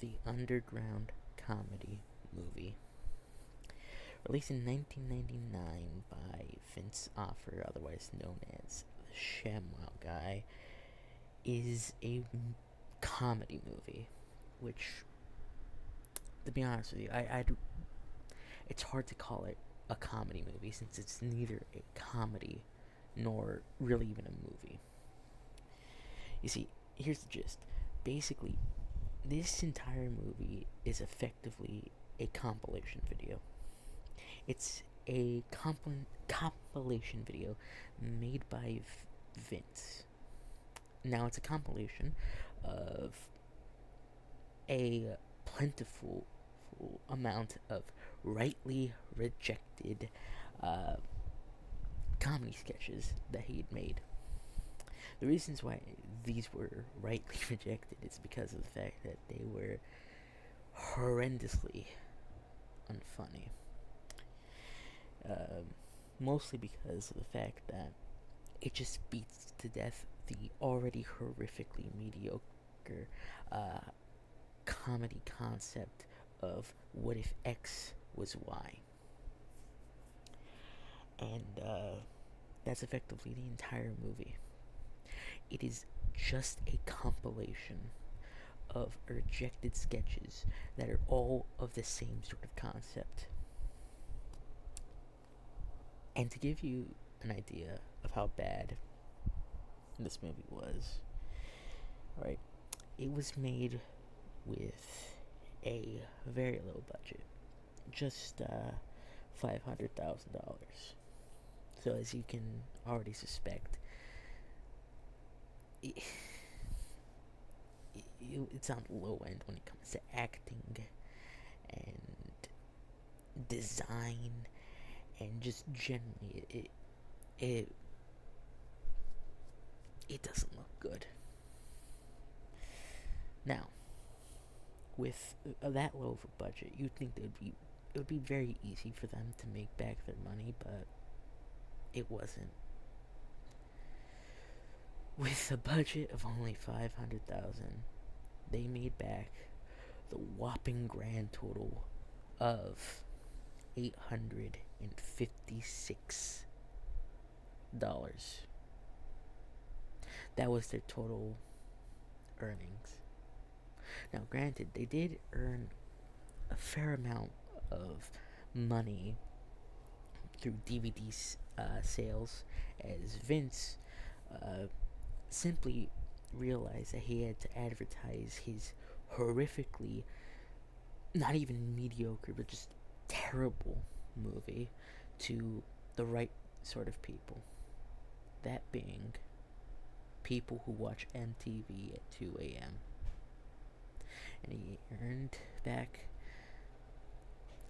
the underground comedy movie. Released in 1999 by Vince Offer, otherwise known as the ShamWow Guy, is a comedy movie, which, to be honest with you, it's hard to call it a comedy movie since it's neither a comedy nor really even a movie. You see, here's the gist. Basically, this entire movie is effectively a compilation video. It's a compilation video made by Vince. Now, it's a compilation of a plentiful amount of rightly rejected uh, comedy sketches that he had made. The reasons why these were rightly rejected is because of the fact that they were horrendously unfunny. Um, Mostly because of the fact that it just beats to death the already horrifically mediocre uh, comedy concept of what if X was Y. And that's effectively the entire movie. It is just a compilation of rejected sketches that are all of the same sort of concept. And to give you an idea of how bad this movie was, right? It was made with a very low budget, just $500,000. So as you can already suspect, it, it's on the low end when it comes to acting and design and just generally it it doesn't look good. Now, with that low of a budget, you'd think it would be very easy for them to make back their money, but it wasn't. With a budget of only 500,000, they made back the whopping grand total of $856. That was their total earnings. Now, granted, they did earn a fair amount of money through DVD sales, as Vince uh, simply realized that he had to advertise his horrifically, not even mediocre, but just terrible movie to the right sort of people. That being people who watch MTV at 2 a.m. And he earned back,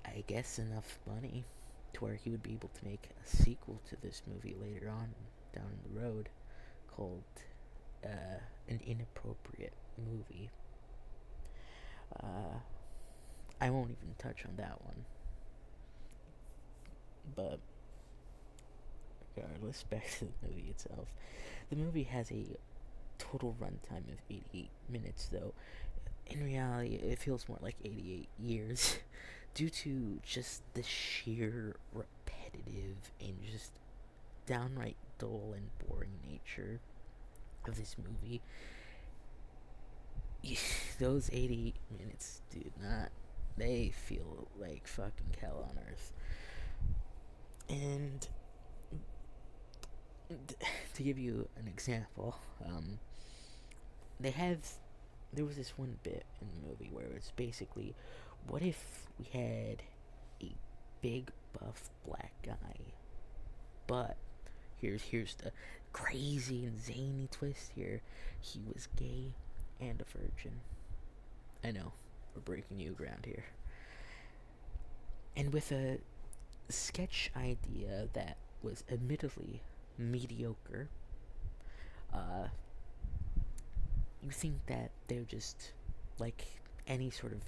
I guess, enough money to where he would be able to make a sequel to this movie later on down the road called An Inappropriate Movie. Uh, I won't even touch on that one. But regardless, back to the movie itself. The movie has a total runtime of 88 minutes, though. In reality, it feels more like 88 years due to just the sheer repetitive and just downright dull and boring nature of this movie. Those 88 minutes, dude, they feel like fucking hell on earth. And to give you an example, they have there was this one bit in the movie where it's basically, what if we had a big buff black guy, but here's the crazy and zany twist here, he was gay and a virgin. I know, we're breaking new ground here. And with a sketch idea that was admittedly mediocre, uh, you think that they're just like any sort of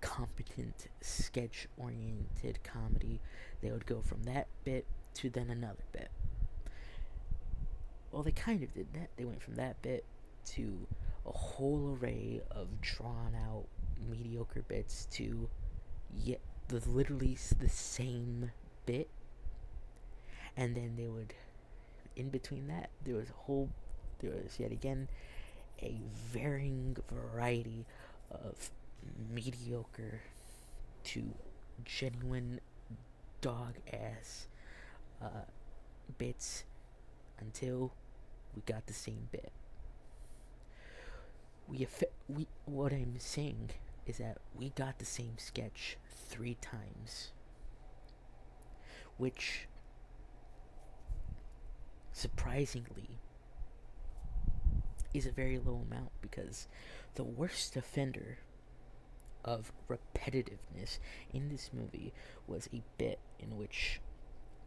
competent sketch oriented comedy, they would go from that bit to then another bit. Well, they kind of did that. They went from that bit to a whole array of drawn out mediocre bits to yet literally the same bit, and then they would, in between that, there was yet again a varying variety of mediocre to genuine dog ass uh, bits until we got the same bit. We what I'm saying is that we got the same sketch 3 times, which surprisingly is a very low amount, because the worst offender of repetitiveness in this movie was a bit in which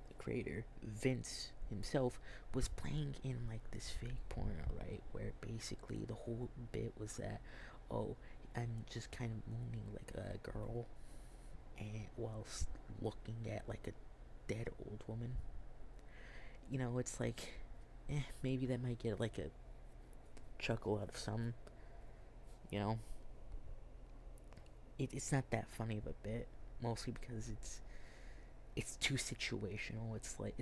the creator, Vince himself, was playing in like this fake porno, right? Where basically the whole bit was that, oh, I'm just kind of mooning like a girl, and whilst looking at like a dead old woman. It's like, maybe that might get like a chuckle out of some. You know, it's not that funny of a bit, mostly because it's too situational. It's like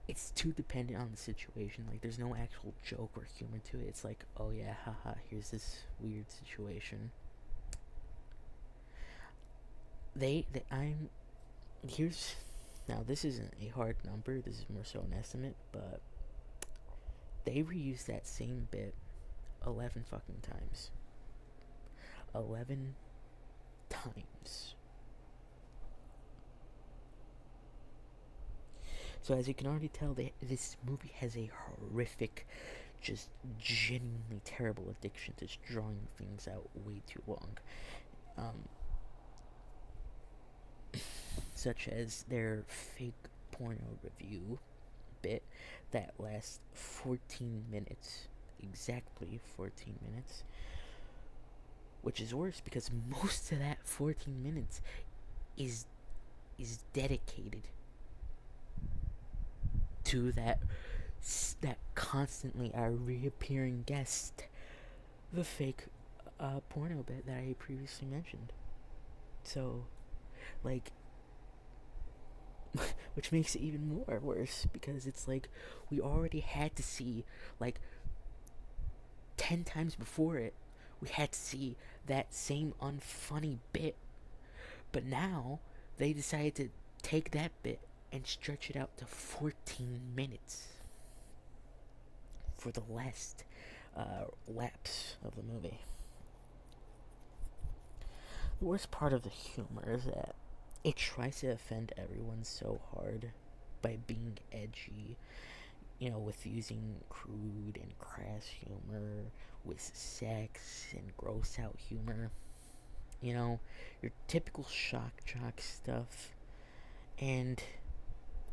it's too dependent on the situation. Like, there's no actual joke or humor to it. It's like, oh yeah, haha, here's this weird situation. I'm here's Now, this isn't a hard number. This is more so an estimate, but they reused that same bit 11 fucking times. 11 times. So as you can already tell, this movie has a horrific, just genuinely terrible addiction to just drawing things out way too long. Such as their fake porno review bit that lasts 14 minutes. Exactly 14 minutes. Which is worse because most of that 14 minutes is dedicated to that constantly reappearing guest, the fake porno bit that I previously mentioned. So, like, which makes it even more worse because it's like we already had to see, like, 10 times before it, we had to see that same unfunny bit. But now they decided to take that bit and stretch it out to 14 minutes for the last lapse of the movie. The worst part of the humor is that it tries to offend everyone so hard by being edgy, with using crude and crass humor, with sex and gross out humor. Your typical shock jock stuff. And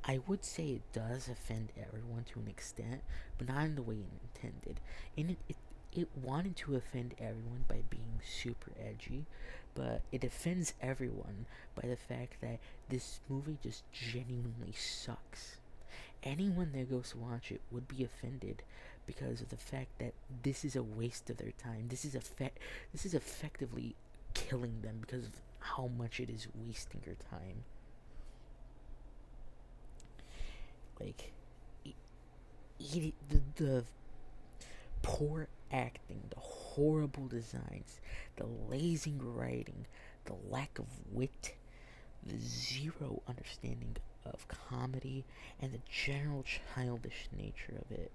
I would say it does offend everyone to an extent, but not in the way it intended. And it wanted to offend everyone by being super edgy, but it offends everyone by the fact that this movie just genuinely sucks. Anyone that goes to watch it would be offended because of the fact that this is a waste of their time. This is effectively killing them because of how much it is wasting your time. Like, the poor acting, the horrible designs, the lazy writing, the lack of wit, the zero understanding of comedy, and the general childish nature of it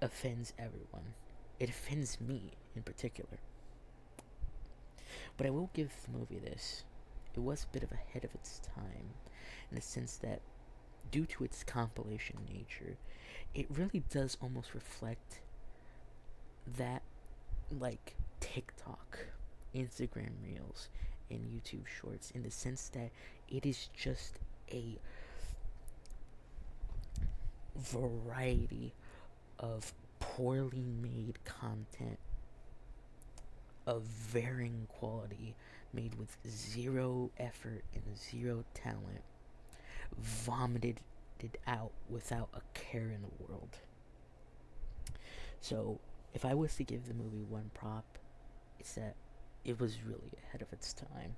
offends everyone. It offends me in particular. But I will give the movie this. It was a bit of ahead of its time in the sense that, due to its compilation nature, it really does almost reflect that, like, TikTok, Instagram Reels, and YouTube Shorts, in the sense that it is just a variety of poorly made content of varying quality, made with zero effort and zero talent, vomited it out without a care in the world. So, if I was to give the movie one prop, it's that it was really ahead of its time.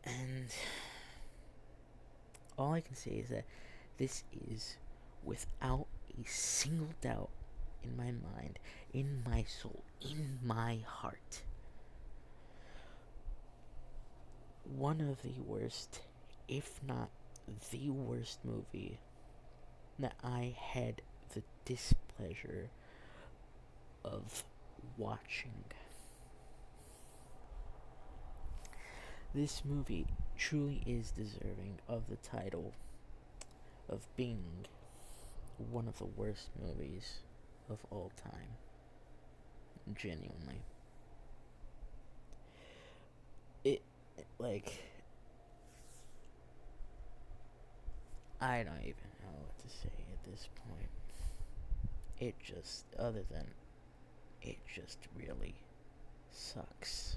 And all I can say is that this is, without a single doubt in my mind, in my soul, in my heart, one of the worst, if not the worst movie that I had the displeasure of watching. This movie truly is deserving of the title of being one of the worst movies of all time. Genuinely. It, like, I don't even know what to say at this point. It just, other than, it just really sucks.